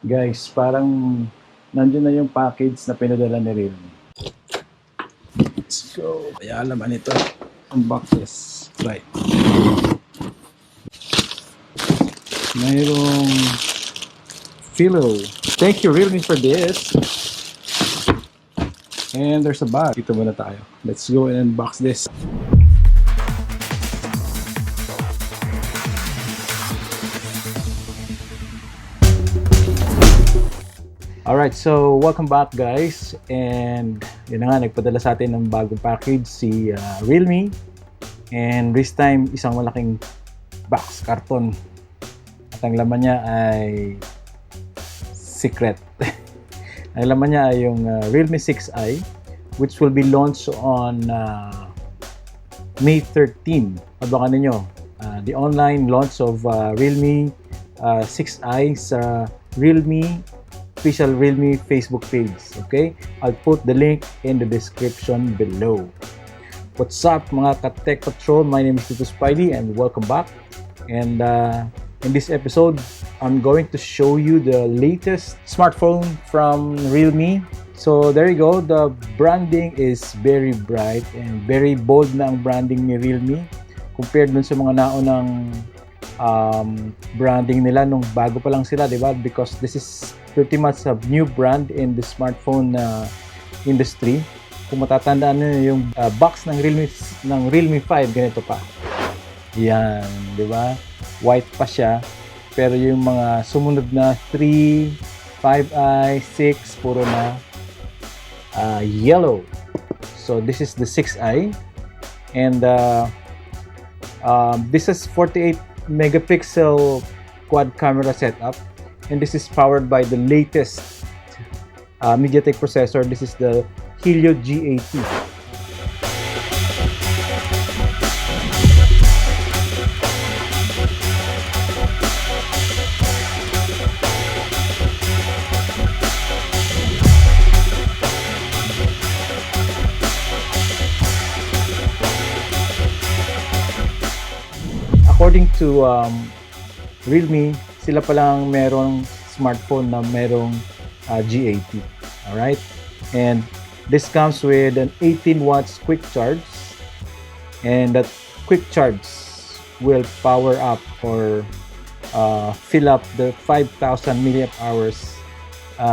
Guys, parang nandiyan na yung package na pinadala ni Realme. Let's go. Kaya laman ito. Unbox this. Right. Mayroong filo. Thank you Realme for this. And there's a bag. Dito muna tayo. Let's go and unbox this. Alright, so welcome back guys. And yun na nga, nagpadala sa atin ng bagong package si Realme. And this time, isang malaking box, karton. At ang laman niya ay secret. Ang laman niya ay yung Realme 6i, which will be launched on May 13. Abangan ninyo, the online launch of Realme 6i sa Realme official Realme Facebook page. Okay, I'll put the link in the description below. What's up mga ka-Tech Patrol? My name is Tito Spidey and welcome back. And in this episode, I'm going to show you the latest smartphone from Realme. So there you go. The branding is very bright and very bold na ang branding ni Realme compared dun sa mga naunang branding nila nung bago pa lang sila, di ba? Because this is pretty much a new brand in the smartphone industry. Kung matatandaan niyo yung box ng Realme 5, ganito pa. Yan, di ba? White pa siya. Pero yung mga sumunod na 3, 5i, 6, puro na yellow. So this is the 6i. And this is 48 megapixel quad camera setup. And this is powered by the latest MediaTek processor. This is the Helio G80. According to Realme, sila pa lang merong smartphone na merong G80. Alright? And this comes with an 18 watts quick charge. And that quick charge will power up or fill up the 5,000 milliamp hours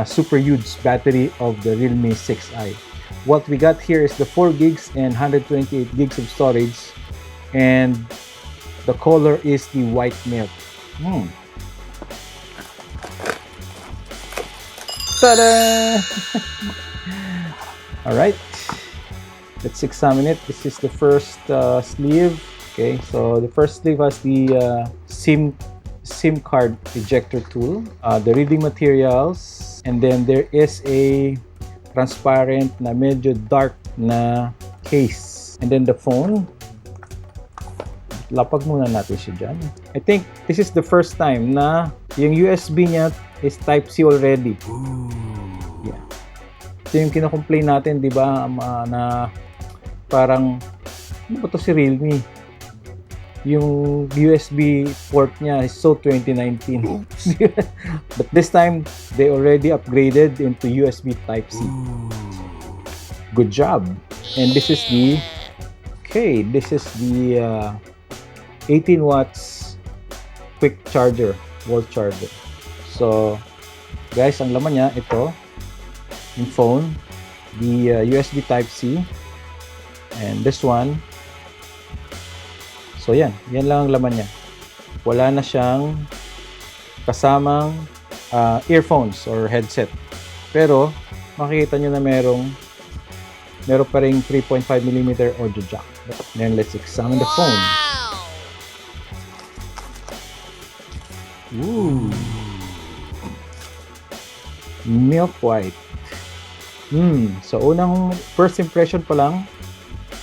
super huge battery of the Realme 6i. What we got here is the 4 gigs and 128 gigs of storage. And the color is the white milk. Ta-da! Alright, let's examine it. This is the first sleeve. Okay, so the first sleeve has the SIM card ejector tool, the reading materials, and then there is a transparent na medyo dark na case. And then the phone. Lapag muna natin siya dyan. I think this is the first time na yung USB niya is Type-C already. Yeah. Ito yung kino-complain natin, di ba, na parang, ano ba to si Realme? Yung USB port niya is so 2019. But this time, they already upgraded into USB Type-C. Good job. And this is the, okay, this is the 18 watts quick charger, wall charger. So guys, ang laman niya ito, yung phone, the USB Type-C, and this one. So yan lang ang laman niya. Wala na siyang kasamang earphones or headset. Pero makikita nyo na meron pa ring 3.5mm audio jack. Then let's examine the phone. Ooh. Milk white. So unang first impression pa lang,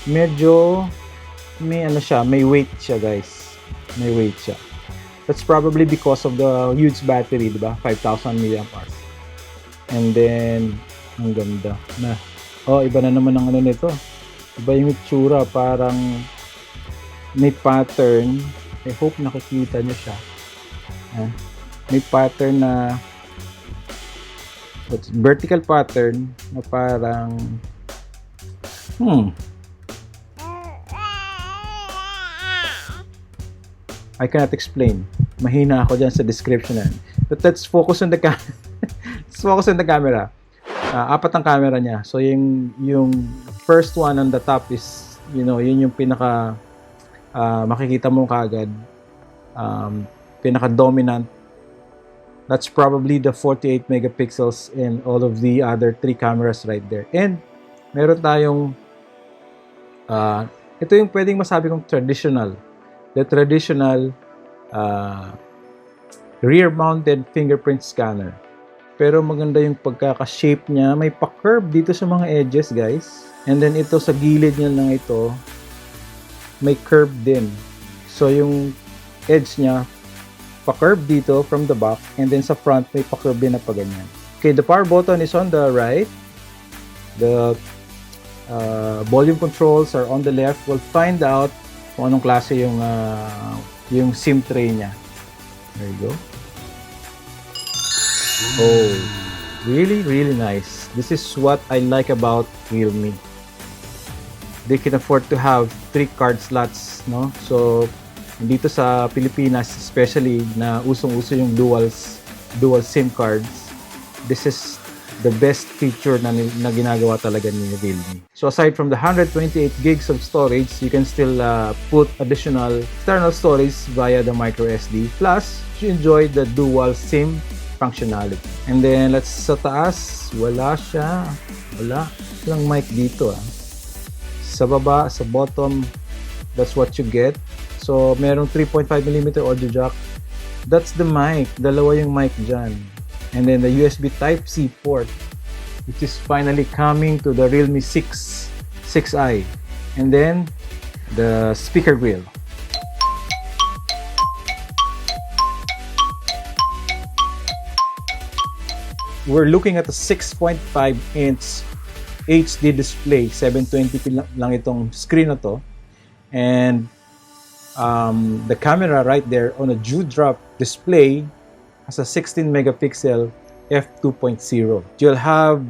medyo may ano siya, may weight siya guys. May weight siya. That's probably because of the huge battery, di ba? 5,000 mAh. And then ang ganda na. Oh, iba na naman ang ano nito. Iba yung itsura, parang may pattern. I hope nakikita niyo siya. May pattern na It's vertical pattern na parang I cannot explain. Mahina ako dyan sa description na. But let's focus on the let's focus on the camera. Apat ang camera niya. So yung first one on the top is, yun yung pinaka makikita mo kagad, pinaka dominant. That's probably the 48 megapixels and all of the other 3 cameras right there. And meron tayong ito yung pwedeng masabi kong traditional. The traditional rear-mounted fingerprint scanner. Pero maganda yung pagkaka-shape niya. May pa-curve dito sa mga edges, guys. And then ito sa gilid niya lang ito, may curve din. So yung edge niya, pa-curve dito from the back. And then sa front, may pa-curve din na pa ganyan. Okay, the power button is on the right. The volume controls are on the left. We'll find out kung anong klase yung SIM tray niya. There you go. Oh, really, really nice. This is what I like about Realme. They can afford to have 3 card slots, no? So, dito sa Pilipinas, especially na usong-uso yung dual SIM cards, this is the best feature na ginagawa talaga ni Realme. So aside from the 128 gigs of storage, you can still put additional external storage via the micro SD. Plus, you enjoy the dual SIM functionality. And then let's sa taas, wala siya. Wala lang mic dito. Sa baba, sa bottom, that's what you get. So merong 3.5mm audio jack. That's the mic. Dalawa yung mic dyan. And then the USB Type-C port, which is finally coming to the Realme 6i. And then the speaker grill. We're looking at a 6.5-inch HD display. 720p lang itong screen na to. And the camera right there on a dewdrop display has a 16 megapixel f2.0. You'll have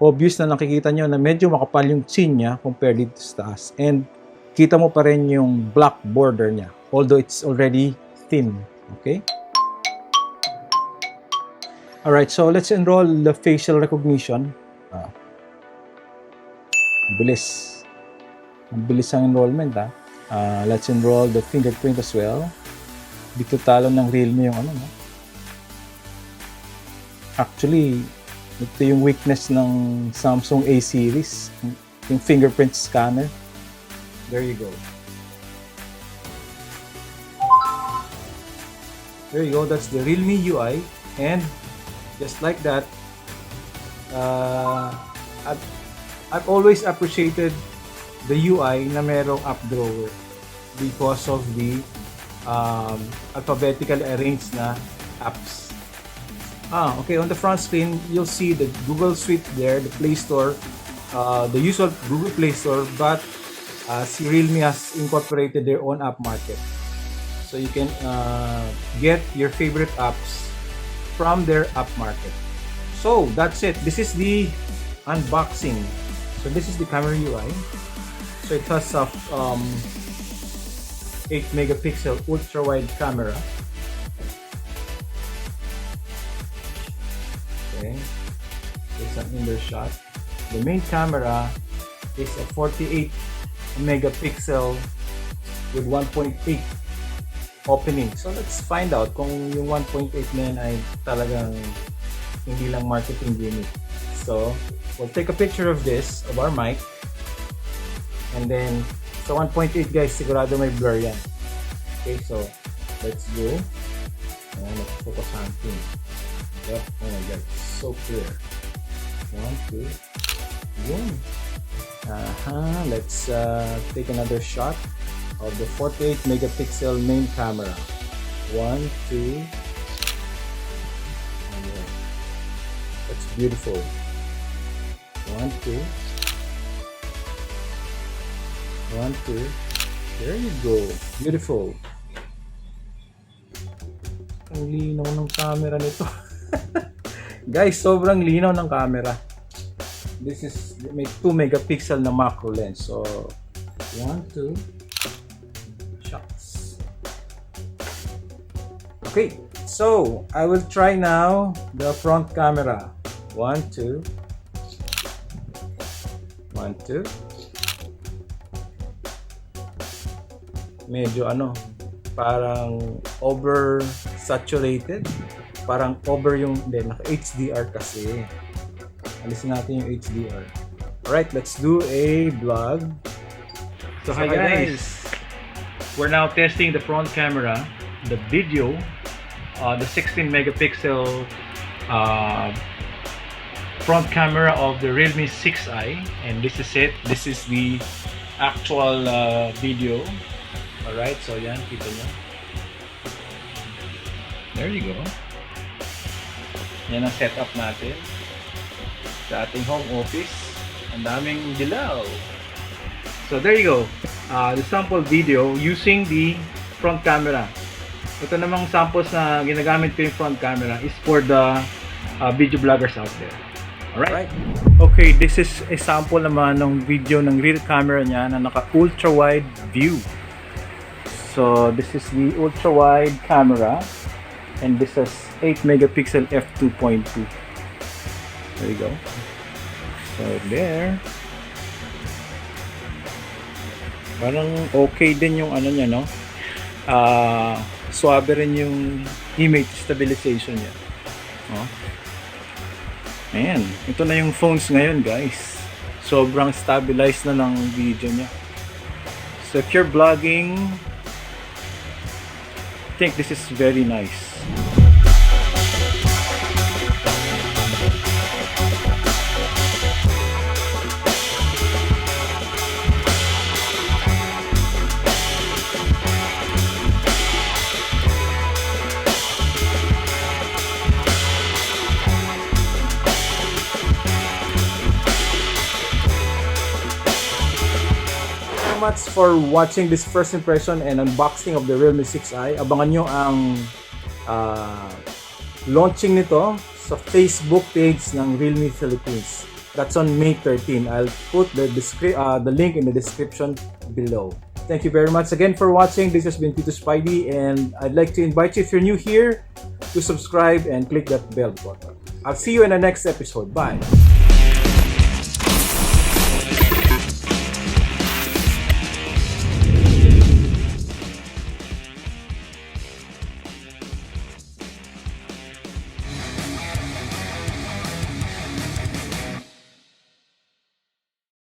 obvious na nakikita nyo na medyo makapal yung chin niya compared dito sa taas. And kita mo pa rin yung black border niya, although it's already thin. Okay? Alright, so let's enroll the facial recognition. Bilis. Ang bilis ang enrollment, ha? Let's enroll the fingerprint as well. Dito talo ng Realme yung no? Actually, ito yung weakness ng Samsung A series, yung fingerprint scanner. There you go. There you go, that's the Realme UI. And just like that, I've always appreciated the UI na merong up drawer because of the alphabetically arranged na apps. Okay, on the front screen, you'll see the Google Suite there, the Play Store, the usual Google Play Store, but Realme has incorporated their own app market. So you can get your favorite apps from their app market. So that's it. This is the unboxing. So this is the camera UI. So it has a 8 megapixel ultra wide camera. Okay, it's an indoor shot. The main camera is a 48 megapixel with 1.8 opening. So let's find out kung yung 1.8 na yan ay talagang hindi lang marketing gimmick. So we'll take a picture of this, of our mic, and then sa 1.8 guys, sigurado may blur yan. Okay, so let's go. Ayan, let's focus on thing. Yep. Oh my god, so clear. 1, 2, yun. Let's take another shot of the 48 megapixel main camera. 1, 2. That's beautiful. 1, 2. 1, 2. There you go. Beautiful. Ang linaw ng camera nito. Guys, sobrang linaw ng camera. This is may 2 megapixel na macro lens. So, 1, 2 shots. Okay, so I will try now the front camera. 1, 2 1, 2. Medyo parang over saturated, parang over yung naka HDR kasi. Alisin natin yung HDR. Alright, let's do a vlog. So hi guys, we're now testing the front camera, the video, the 16 megapixel front camera of the Realme 6i, and this is it. This is the actual video. Alright, so yan, kita nyo. There you go. Yan ang setup natin sa ating home office. Ang daming dilaw. So there you go. The sample video using the front camera. Ito namang samples na ginagamit ko yung front camera is for the video bloggers out there. Alright? Okay, this is a sample naman ng video ng rear camera niya na naka ultra wide view. So this is the ultra wide camera, and this is 8 megapixel f2.2. There you go. So there. Parang okay din yung niya, no? Suabe rin yung image stabilization niya. Oh. Ayan, ito na yung phones ngayon, guys. Sobrang stabilized na ng video niya. So if you're vlogging, I think this is very nice. Much for watching this first impression and unboxing of the Realme 6i. Abangan nyo ang launching nito sa Facebook page ng Realme Philippines. That's on May 13. I'll put the link in the description below. Thank you very much again for watching. This has been Tito Spidey, and I'd like to invite you, if you're new here, to subscribe and click that bell button. I'll see you in the next episode. Bye!